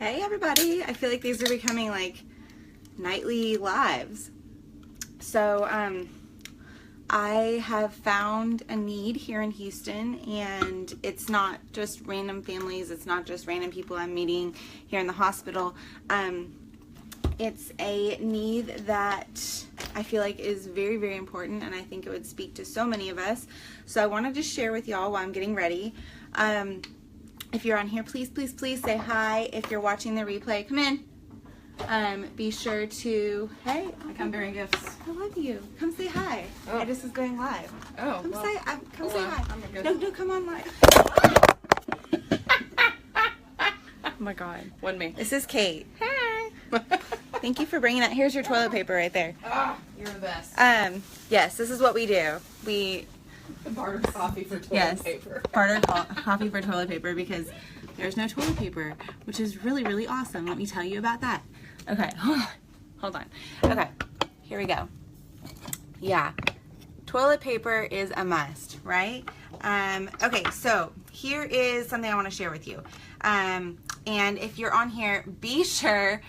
Hey everybody, I feel like these are becoming like nightly lives. So I have found a need here in Houston, and it's not just random families, it's not just random people I'm meeting here in the hospital. It's a need that I feel like is very, very important, and I think it would speak to so many of us. So I wanted to share with y'all while I'm getting ready. If you're on here, please, please, please say hi. If you're watching the replay, come in. Be sure to, hey. I come bearing gifts. I love you. Come say hi. Oh. I just was going live. Oh, Come well, say hi. I'm good. No, come on live. Oh my God. Wasn't me. This is Kate. Hi. Thank you for bringing that. Here's your toilet paper right there. Ah, you're the best. Yes, this is what we do. We Barter coffee for toilet paper. barter coffee for toilet paper because there's no toilet paper, which is really, really awesome. Let me tell you about that. Okay, hold on. Okay, here we go. Yeah, toilet paper is a must, right? Okay, so here is something I want to share with you. And if you're on here, be sure.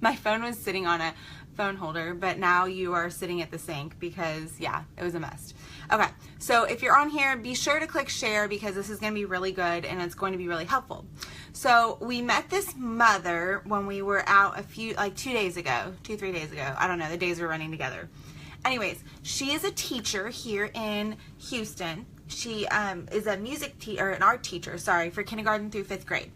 My phone was sitting on a phone holder, but now you are sitting at the sink because, yeah, it was a mess. Okay, so if you're on here, be sure to click share because this is going to be really good and it's going to be really helpful. So we met this mother when we were out 3 days ago. I don't know, the days were running together. Anyways, she is a teacher here in Houston. She is a an art teacher, for kindergarten through 5th grade.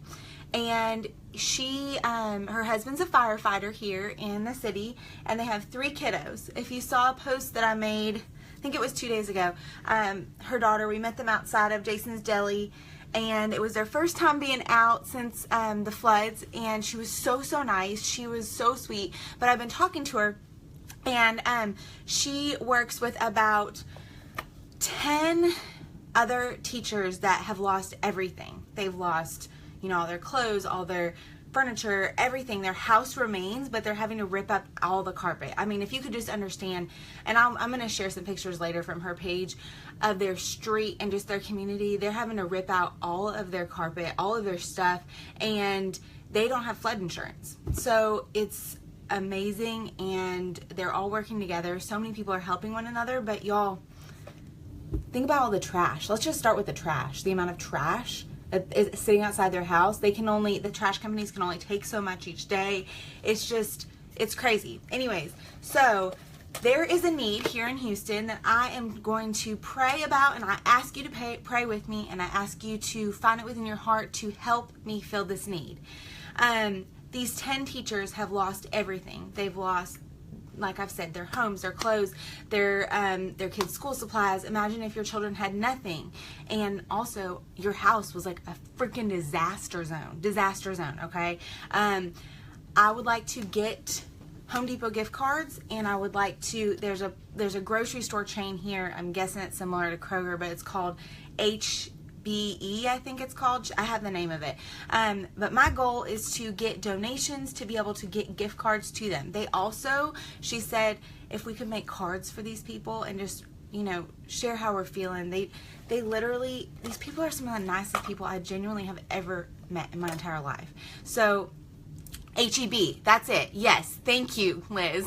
And she, her husband's a firefighter here in the city, and they have 3 kiddos. If you saw a post that I made, I think it was 2 days ago, her daughter, we met them outside of Jason's Deli, and it was their first time being out since the floods, and she was so nice. She was so sweet, but I've been talking to her, and she works with about 10 other teachers that have lost everything. They've lost, all their clothes, all their furniture, everything. Their house remains, but they're having to rip up all the carpet. I mean, if you could just understand, and I'm going to share some pictures later from her page of their street and just their community. They're having to rip out all of their carpet, all of their stuff, and they don't have flood insurance. So it's amazing, and they're all working together. So many people are helping one another, but y'all, think about all the trash. Let's just start with the trash. The amount of trash that is sitting outside their house. The trash companies can only take so much each day. It's crazy. Anyways, so there is a need here in Houston that I am going to pray about, and I ask you to pray with me, and I ask you to find it within your heart to help me fill this need. These 10 teachers have lost everything. They've lost, like I've said, their homes, their clothes, their kids' school supplies. Imagine if your children had nothing. And also, your house was like a freaking disaster zone, okay? I would like to get Home Depot gift cards, and I would like to, there's a grocery store chain here. I'm guessing it's similar to Kroger, but it's called HBE, I think it's called. I have the name of it. But my goal is to get donations to be able to get gift cards to them. They also, she said, if we could make cards for these people and just, share how we're feeling. They literally, these people are some of the nicest people I genuinely have ever met in my entire life. So, HEB, that's it. Yes, thank you, Liz.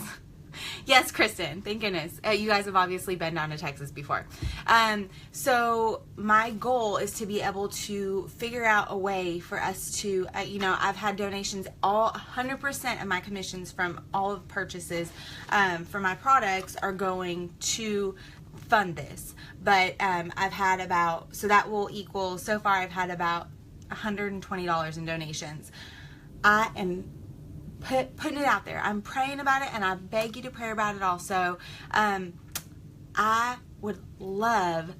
Yes, Kristen, thank goodness. You guys have obviously been down to Texas before. So my goal is to be able to figure out a way for us to, I've had donations, 100% of my commissions from all of purchases for my products are going to fund this. But I've had so that will equal, so far I've had about $120 in donations. I am putting it out there. I'm praying about it, and I beg you to pray about it also. I would love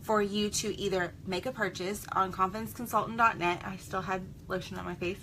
for you to either make a purchase on confidenceconsultant.net. I still had lotion on my face.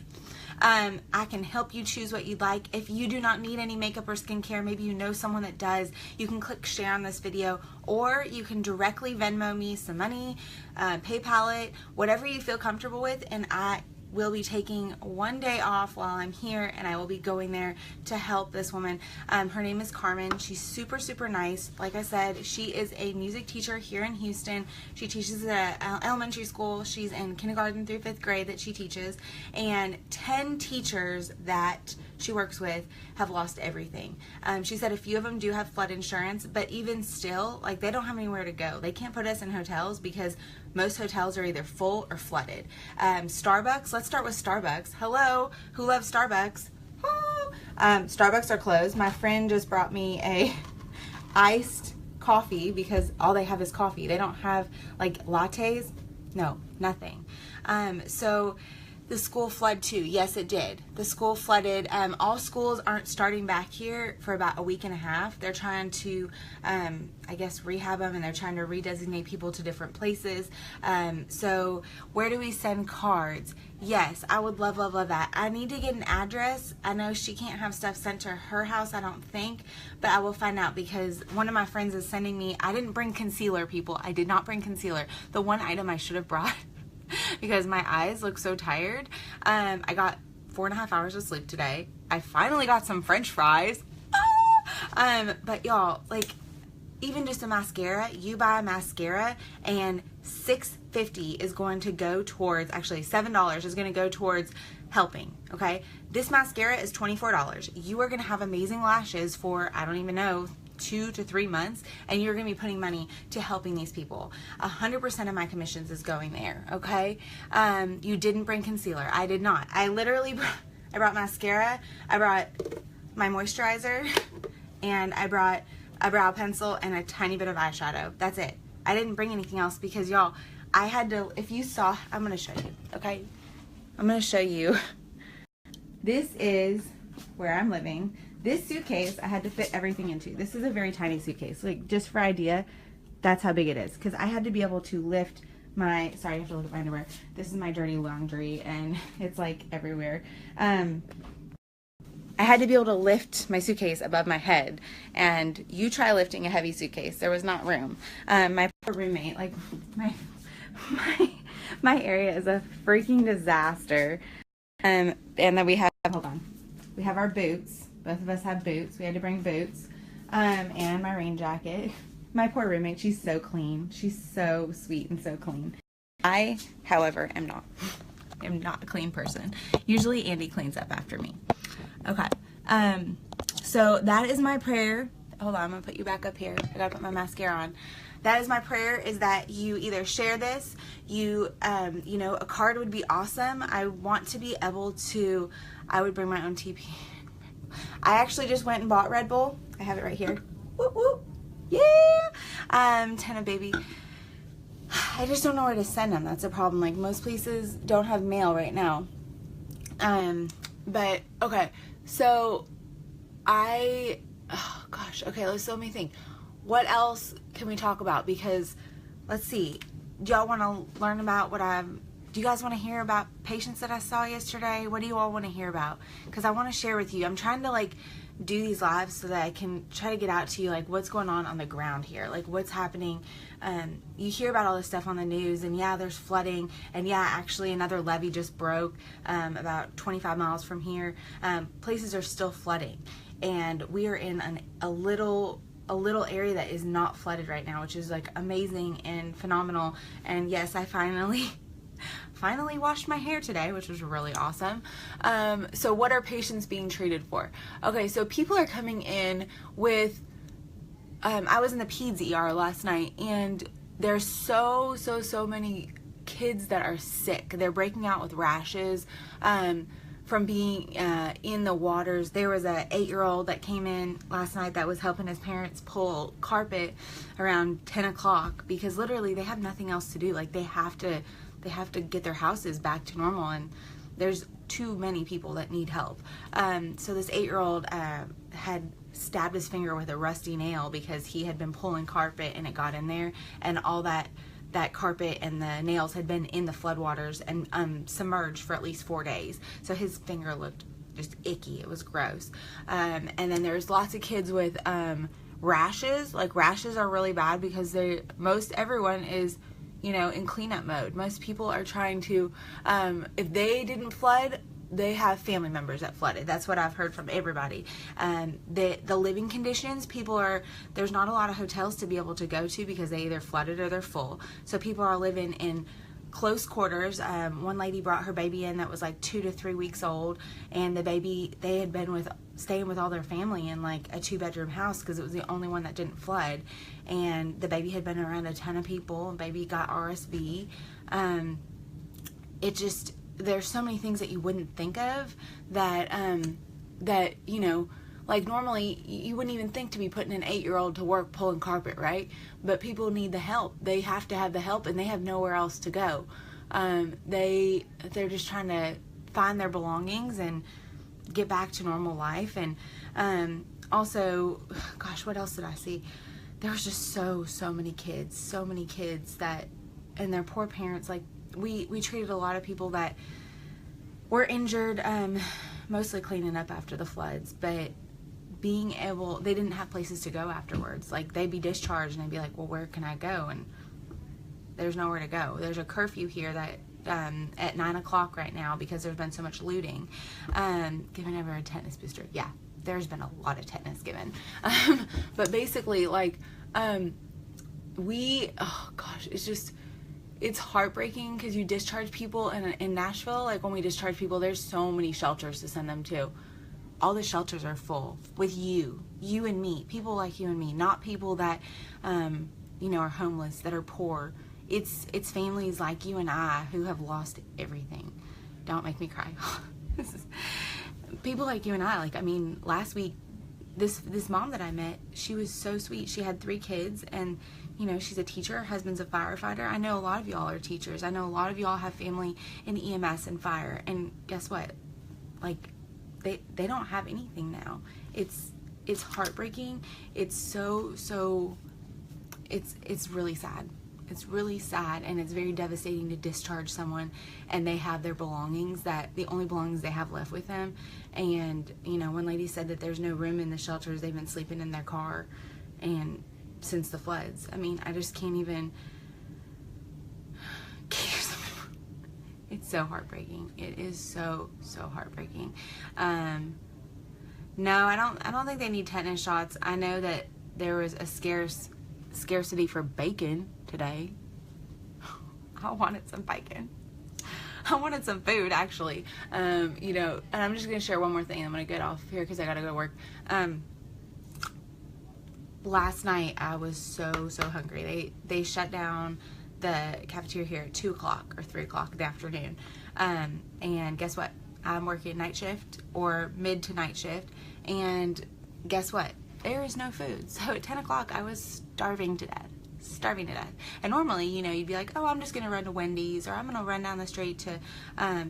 I can help you choose what you'd like. If you do not need any makeup or skincare, maybe you know someone that does, you can click share on this video, or you can directly Venmo me some money, PayPal it, whatever you feel comfortable with, and I will be taking one day off while I'm here, and I will be going there to help this woman. Her name is Carmen. She's super, super nice. Like I said, she is a music teacher here in Houston. She teaches at elementary school. She's in kindergarten through 5th grade that she teaches, and 10 teachers that she works with have lost everything. She said a few of them do have flood insurance, but even still, like, they don't have anywhere to go. They can't put us in hotels because most hotels are either full or flooded. Starbucks, let's start with Starbucks. Hello, who loves Starbucks? Oh. Starbucks are closed. My friend just brought me a iced coffee because all they have is coffee. They don't have like lattes. No, nothing. So the school flooded too. Yes, it did. The school flooded. All schools aren't starting back here for about a week and a half. They're trying to, I guess, rehab them, and they're trying to redesignate people to different places. So where do we send cards? Yes, I would love, love, love that. I need to get an address. I know she can't have stuff sent to her house, I don't think, but I will find out because one of my friends is sending me, I didn't bring concealer, people. I did not bring concealer. The one item I should have brought because my eyes look so tired. I got 4.5 hours of sleep today. I finally got some French fries. But y'all, like, even just a mascara, you buy a mascara and $6.50 is going to go towards, actually $7 is going to go towards helping, okay? This mascara is $24. You are going to have amazing lashes for, I don't even know, 2 to 3 months, and you're going to be putting money to helping these people. 100% of my commissions is going there, okay? You didn't bring concealer. I did not. I literally I brought mascara, I brought my moisturizer, and I brought a brow pencil and a tiny bit of eyeshadow. That's it. I didn't bring anything else because, y'all, I had to, if you saw, I'm going to show you, okay? I'm going to show you. This is where I'm living. This suitcase, I had to fit everything into. This is a very tiny suitcase. Like, just for idea, that's how big it is. Because I had to be able to lift my, sorry, I have to look at my underwear. This is my dirty laundry, and it's, like, everywhere. I had to be able to lift my suitcase above my head. And you try lifting a heavy suitcase. There was not room. My poor roommate, like, my area is a freaking disaster. And then we have, hold on. We have our boots. Both of us have boots. We had to bring boots. And my rain jacket. My poor roommate, she's so clean. She's so sweet and so clean. I, however, am not. I'm not a clean person. Usually Andy cleans up after me. Okay. So that is my prayer. Hold on, I'm going to put you back up here. I got to put my mascara on. That is my prayer, is that you either share this, you know, a card would be awesome. I want to be able to, I would bring my own TP. I actually just went and bought Red Bull. I have it right here. Whoop, whoop. Yeah. Tenna baby. I just don't know where to send them. That's a problem. Like, most places don't have mail right now. But, okay. So, oh gosh. Okay, let me think. What else can we talk about? Because, let's see. Do y'all want to learn about do you guys want to hear about patients that I saw yesterday? What do you all want to hear about? Because I want to share with you. I'm trying to, like, do these lives so that I can try to get out to you, like, what's going on the ground here, like, what's happening. You hear about all this stuff on the news, and yeah, there's flooding, and yeah, actually another levee just broke about 25 miles from here. Places are still flooding, and we are in a little area that is not flooded right now, which is, like, amazing and phenomenal. And yes, I finally washed my hair today, which was really awesome. So what are patients being treated for? Okay, so people are coming in with, I was in the peds ER last night, and there's so many kids that are sick. They're breaking out with rashes from being in the waters. There was a 8-year-old that came in last night that was helping his parents pull carpet around 10 o'clock because literally they have nothing else to do. Like, they have to get their houses back to normal, and there's too many people that need help. So this 8-year-old had stabbed his finger with a rusty nail because he had been pulling carpet and it got in there, and all that carpet and the nails had been in the floodwaters and submerged for at least 4 days. So his finger looked just icky. It was gross. And then there's lots of kids with rashes. Like, rashes are really bad because everyone is, you know, in cleanup mode. Most people are trying to, if they didn't flood, they have family members that flooded. That's what I've heard from everybody. The living conditions, there's not a lot of hotels to be able to go to because they either flooded or they're full. So people are living in close quarters. One lady brought her baby in that was like 2 to 3 weeks old, and the baby, they had been staying with all their family in like a 2-bedroom house because it was the only one that didn't flood, and the baby had been around a ton of people, and baby got RSV. There's so many things that you wouldn't think of that, you know, like normally you wouldn't even think to be putting an 8-year-old to work pulling carpet, right? But people need the help. They have to have the help, and they have nowhere else to go. They're just trying to find their belongings and get back to normal life. And also, gosh, what else did I see? There was just so many kids that, and their poor parents. Like, we treated a lot of people that were injured, mostly cleaning up after the floods, but they didn't have places to go afterwards. Like, they'd be discharged and they'd be like, well, where can I go? And there's nowhere to go. There's a curfew here that at 9 o'clock right now because there's been so much looting. Giving ever a tetanus booster? Yeah, there's been a lot of tetanus given. But basically, like, oh gosh, it's heartbreaking because you discharge people in Nashville. Like, when we discharge people, there's so many shelters to send them to. All the shelters are full with you and me, people like you and me, not people that, you know, are homeless, that are poor. It's families like you and I who have lost everything. Don't make me cry. People like you and I. Like, I mean, last week, this mom that I met, she was so sweet. She had 3 kids, and, you know, she's a teacher. Her husband's a firefighter. I know a lot of y'all are teachers. I know a lot of y'all have family in EMS and fire. And guess what? Like, they don't have anything now. It's heartbreaking. It's it's really sad. It's really sad, and it's very devastating to discharge someone and they have their belongings, that the only belongings they have left with them. And, you know, one lady said that there's no room in the shelters. They've been sleeping in their car and since the floods. I mean, I just can't even. It's so heartbreaking. It is so heartbreaking. No, I don't think they need tetanus shots. I know that there was a scarcity for bacon today. I wanted some bacon. I wanted some food, actually. You know, and I'm just going to share one more thing. I'm going to get off here because I got to go to work. Last night, I was so hungry. They shut down the cafeteria here at 2 o'clock or 3 o'clock in the afternoon. And guess what? I'm working night shift or mid to night shift. And guess what? There is no food. So at 10 o'clock, I was starving to death. And normally, you know, you'd be like, oh, I'm just going to run to Wendy's, or I'm going to run down the street to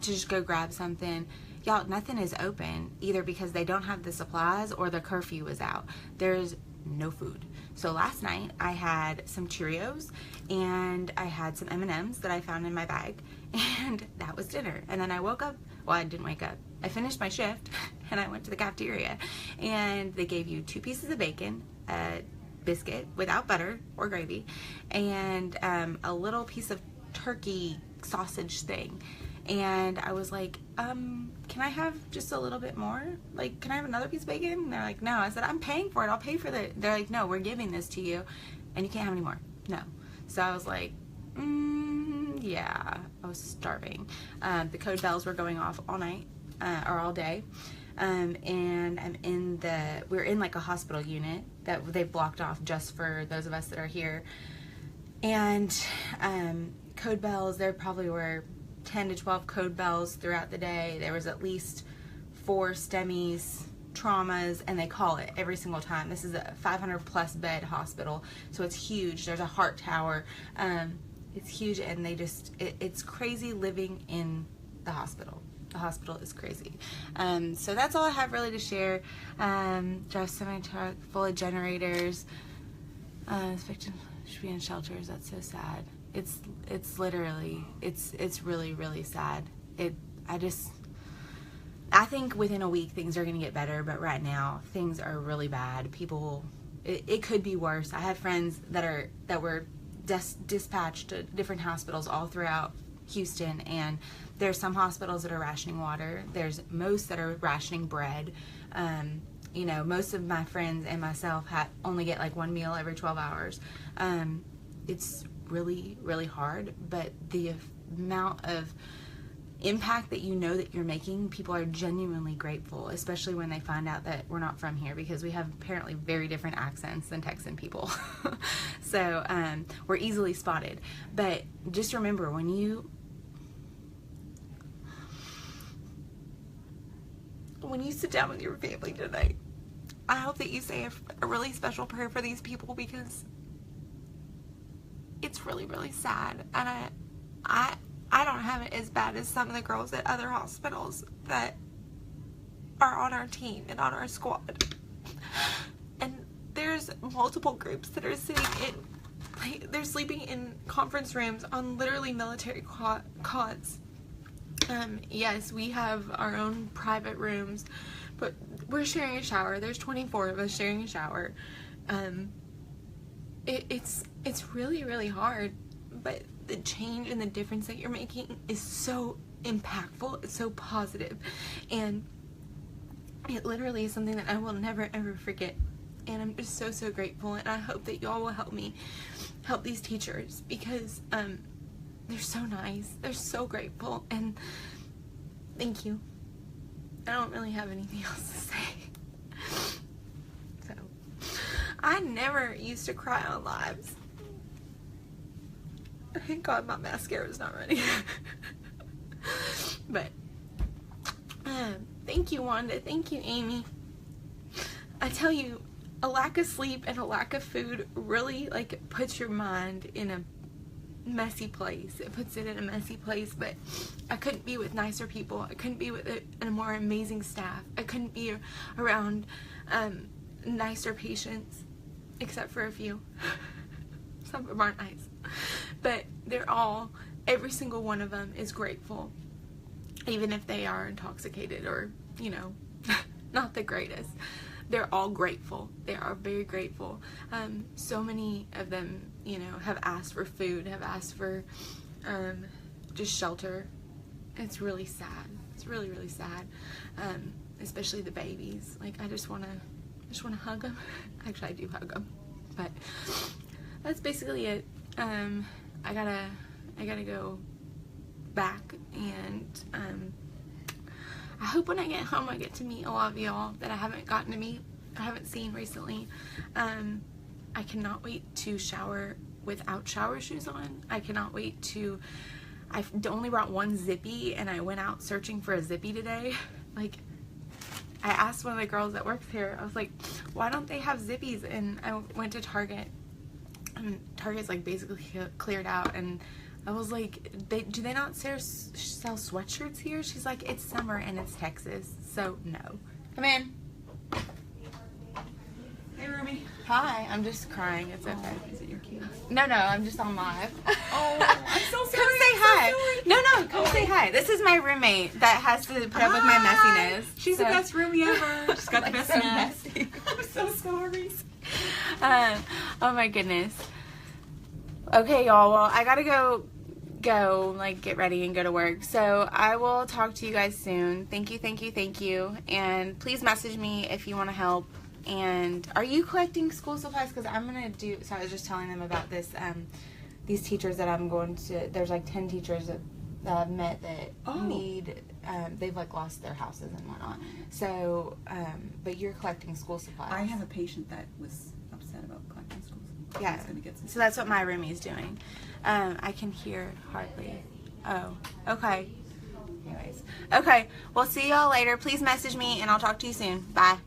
just go grab something. Y'all, nothing is open, either because they don't have the supplies or the curfew is out. There's no food. So last night I had some Cheerios and I had some M&Ms that I found in my bag, and that was dinner. And then I woke up. Well, I didn't wake up. I finished my shift and I went to the cafeteria, and they gave you 2 pieces of bacon, a biscuit without butter or gravy, and a little piece of turkey sausage thing. And I was like, can I have just a little bit more? Like, can I have another piece of bacon? And they're like, no. I said, I'm paying for it. I'll pay for the. They're like, no, we're giving this to you, and you can't have any more. No. So I was like, yeah. I was starving. The code bells were going off all night, or all day. And we're in like a hospital unit that they've blocked off just for those of us that are here. And code bells, there probably were 10 to 12 code bells throughout the day. There was at least 4 STEMIs, traumas, and they call it every single time. This is a 500+ bed hospital, so it's huge. There's a heart tower. It's huge, and it's crazy living in the hospital. The hospital is crazy. So that's all I have really to share. Drive semi-truck full of generators. Victim should be in shelters. That's so sad. It's literally, it's really sad. I think within a week things are going to get better, but right now things are really bad. It could be worse. I have friends that were dispatched to different hospitals all throughout Houston, and there's some hospitals that are rationing water. There's most that are rationing bread. You know, most of my friends and myself only get like one meal every 12 hours. It's really, really hard, but the amount of impact that you know that you're making, people are genuinely grateful, especially when they find out that we're not from here, because we have apparently very different accents than Texan people. So we're easily spotted. But just remember, when you sit down with your family tonight, I hope that you say a really special prayer for these people, because it's really, really sad. And I don't have it as bad as some of the girls at other hospitals that are on our team and on our squad. And there's multiple groups that are sitting they're sleeping in conference rooms on literally military cots. Yes, we have our own private rooms, but we're sharing a shower. There's 24 of us sharing a shower. It's really, really hard, but the change and the difference that you're making is so impactful. It's so positive, and it literally is something that I will never ever forget. And I'm just so, so grateful, and I hope that y'all will help me help these teachers, because they're so nice, they're so grateful, and thank you. I don't really have anything else to say. So I never used to cry on lives. Thank God my mascara is not ready. But thank you, Wanda. Thank you, Amy. I tell you, a lack of sleep and a lack of food really like puts your mind in a messy place. It puts it in a messy place. But I couldn't be with nicer people. I couldn't be with a more amazing staff. I couldn't be around nicer patients, except for a few. Some of them aren't nice. But they're all, every single one of them is grateful, even if they are intoxicated or, you know, not the greatest. They're all grateful. They are very grateful. So many of them, you know, have asked for food, have asked for just shelter. It's really sad. It's really, really sad. Especially the babies. Like, I just want to hug them. Actually, I do hug them. But that's basically it. I gotta go back, and I hope when I get home I get to meet a lot of y'all that I haven't gotten to meet, I haven't seen recently. I cannot wait to shower without shower shoes on. I cannot wait to, I've only brought one zippy, and I went out searching for a zippy today. Like, I asked one of the girls that works here, I was like, why don't they have zippies? And I went to Target, and Target's like basically cleared out, and I was like, do they not sell sweatshirts here? She's like, it's summer and it's Texas, so no. Come in. Hey, Ruby. Hi, I'm just crying. It's okay. Is it your kid? No, I'm just on live. Oh, I'm so sorry. Come say hi. No, come say hi. This is my roommate that has to put up with my messiness. She's the best roomie ever. She's got the best so mess. messy. I'm so sorry. Oh my goodness. Okay, y'all. Well, I gotta go like get ready and go to work. So I will talk to you guys soon. Thank you. And please message me if you want to help. And are you collecting school supplies? Because I'm gonna do. So I was just telling them about this. These teachers that I'm going to. There's like 10 teachers that I've met that need. They've like lost their houses and whatnot. So, but you're collecting school supplies. I have a patient that was upset about collecting school supplies. Yeah. He's gonna get some. So that's what my roomie's doing. I can hear hardly. Oh, okay. Anyways. Okay. Well, see y'all later. Please message me and I'll talk to you soon. Bye.